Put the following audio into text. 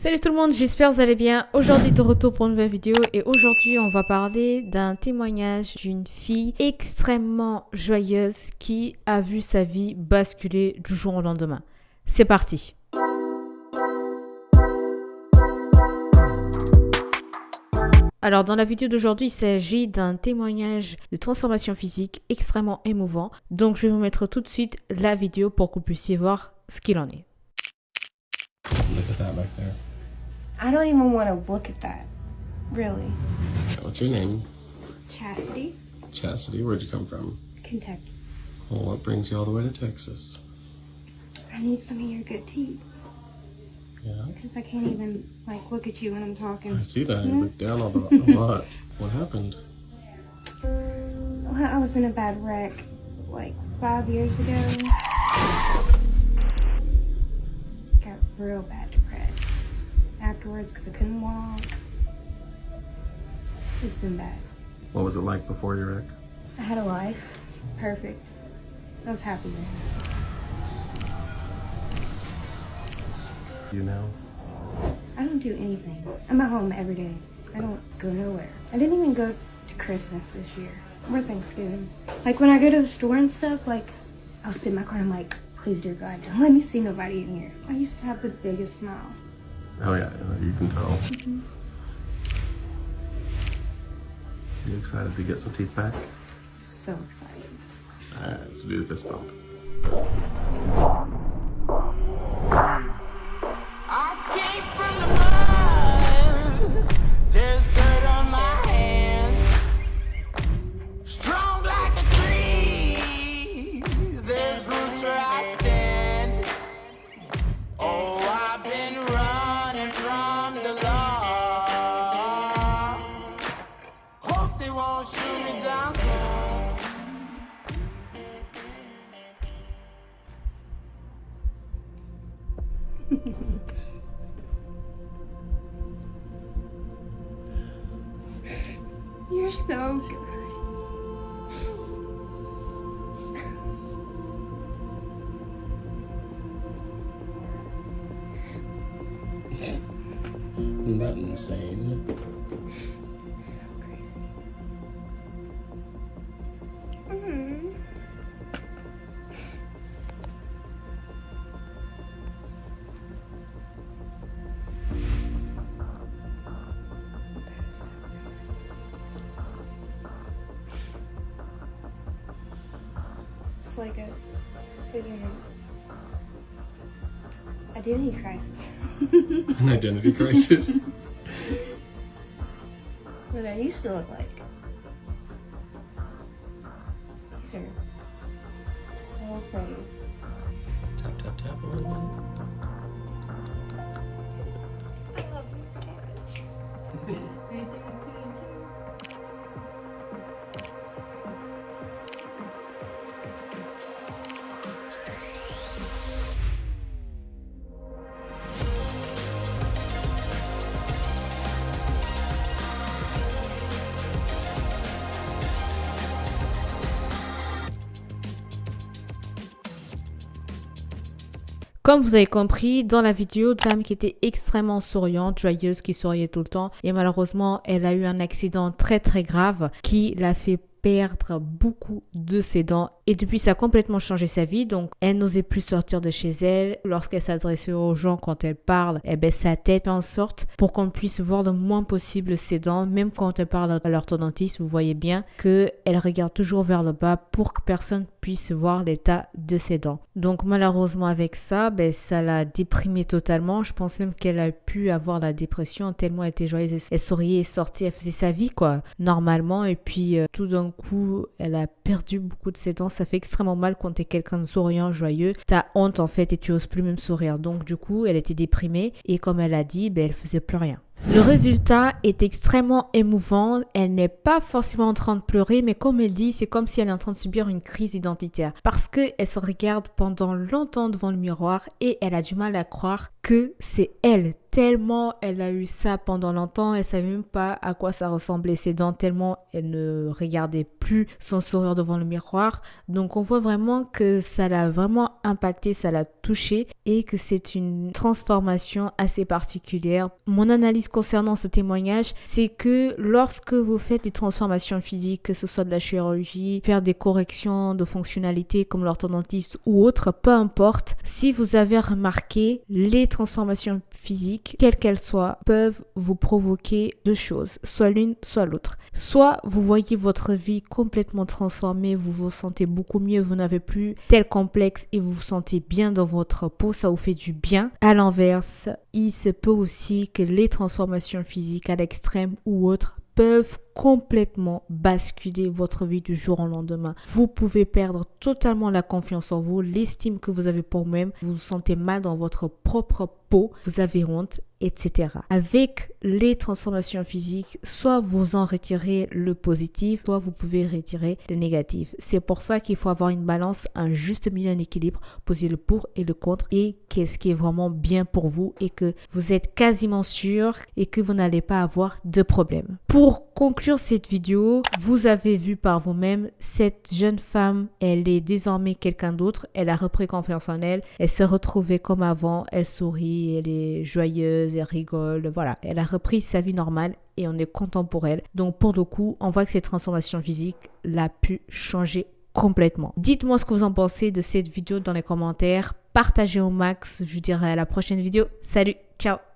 Salut tout le monde, j'espère que vous allez bien. Aujourd'hui de retour pour une nouvelle vidéo et aujourd'hui on va parler d'un témoignage d'une fille extrêmement joyeuse qui a vu sa vie basculer du jour au lendemain. C'est parti. Alors dans la vidéo d'aujourd'hui, il s'agit d'un témoignage de transformation physique extrêmement émouvant. Donc je vais vous mettre tout de suite la vidéo pour que vous puissiez voir ce qu'il en est. Look at that back there. I don't even want to look at that. Really. What's your name? Chastity, Chastity. Where'd you come from? Kentucky. Well, what brings you all the way to Texas? I need some of your good tea. Yeah, Because I can't even, look at you when I'm talking. I see that. You look down a lot. What happened? Well, I was in a bad wreck, 5 years ago. Got real bad depressed afterwards because I couldn't walk. It's been bad. What was it like before your wreck? I had a life. Perfect. I was happy then. You know? I don't do anything. I'm at home every day. I don't go nowhere. I didn't even go to Christmas this year or Thanksgiving. When I go to the store and stuff, I'll sit in my car and I'm like, please, dear God, don't let me see nobody in here. I used to have the biggest smile. Oh yeah, you can tell. You excited to get some teeth back? So excited. All right, let's do the fist bump. I came from the mud. There's dirt on my hands. Strong like a tree. There's roots where I stand. Oh, I've been running from the law. Hope they won't shoot me down soon. You're so good. Isn't that insane? So crazy. That is so crazy. It's like a identity crisis. An identity crisis. What I used to look like. These are so pretty. Tap, tap, tap a little bit. I love this sketch. Comme vous avez compris, dans la vidéo, une femme qui était extrêmement souriante, joyeuse, qui souriait tout le temps. Et malheureusement, elle a eu un accident très très grave qui l'a fait perdre beaucoup de ses dents. Et depuis, ça a complètement changé sa vie. Donc, elle n'osait plus sortir de chez elle. Lorsqu'elle s'adressait aux gens, quand elle parle, sa tête fait en sorte pour qu'on puisse voir le moins possible ses dents. Même quand elle parle à l'orthodontiste, vous voyez bien qu'elle regarde toujours vers le bas pour que personne puisse voir l'état de ses dents. Donc, malheureusement, avec ça, ça l'a déprimée totalement. Je pense même qu'elle a pu avoir la dépression tellement elle était joyeuse. Elle souriait, sortait, elle faisait sa vie, normalement. Et puis, tout d'un coup, elle a perdu beaucoup de ses dents. Ça fait extrêmement mal quand t'es quelqu'un de souriant, joyeux. T'as honte en fait et tu oses plus même sourire. Donc du coup, elle était déprimée et comme elle a dit, elle faisait plus rien. Le résultat est extrêmement émouvant. Elle n'est pas forcément en train de pleurer, mais comme elle dit, c'est comme si elle est en train de subir une crise identitaire. Parce qu'elle se regarde pendant longtemps devant le miroir et elle a du mal à croire que c'est elle. Tellement elle a eu ça pendant longtemps, elle savait même pas à quoi ça ressemblait ses dents, tellement elle ne regardait plus son sourire devant le miroir. Donc on voit vraiment que ça l'a vraiment impacté, ça l'a touché et que c'est une transformation assez particulière. Mon analyse concernant ce témoignage, c'est que lorsque vous faites des transformations physiques, que ce soit de la chirurgie, faire des corrections de fonctionnalités comme l'orthodontiste ou autre, peu importe, si vous avez remarqué, les transformations physiques, quelles qu'elles soient, peuvent vous provoquer deux choses, soit l'une, soit l'autre. Soit vous voyez votre vie complètement transformée, vous vous sentez beaucoup mieux, vous n'avez plus tel complexe et vous vous sentez bien dans votre peau, ça vous fait du bien. À l'inverse, il se peut aussi que les transformations physiques à l'extrême ou autres peuvent complètement basculer votre vie du jour au lendemain. Vous pouvez perdre totalement la confiance en vous, l'estime que vous avez pour vous-même, vous vous sentez mal dans votre propre peau, vous avez honte, etc. Avec les transformations physiques, soit vous en retirez le positif, soit vous pouvez retirer le négatif. C'est pour ça qu'il faut avoir une balance, un juste milieu, un équilibre, poser le pour et le contre et qu'est-ce qui est vraiment bien pour vous et que vous êtes quasiment sûr et que vous n'allez pas avoir de problème. Pour conclure cette vidéo, vous avez vu par vous-même, cette jeune femme, elle est désormais quelqu'un d'autre, elle a repris confiance en elle, elle s'est retrouvée comme avant, elle sourit, elle est joyeuse, elle rigole, voilà, elle a repris sa vie normale et on est content pour elle. Donc pour le coup, on voit que cette transformation physique l'a pu changer complètement. Dites-moi ce que vous en pensez de cette vidéo dans les commentaires, partagez au max, je vous dirai à la prochaine vidéo. Salut, ciao!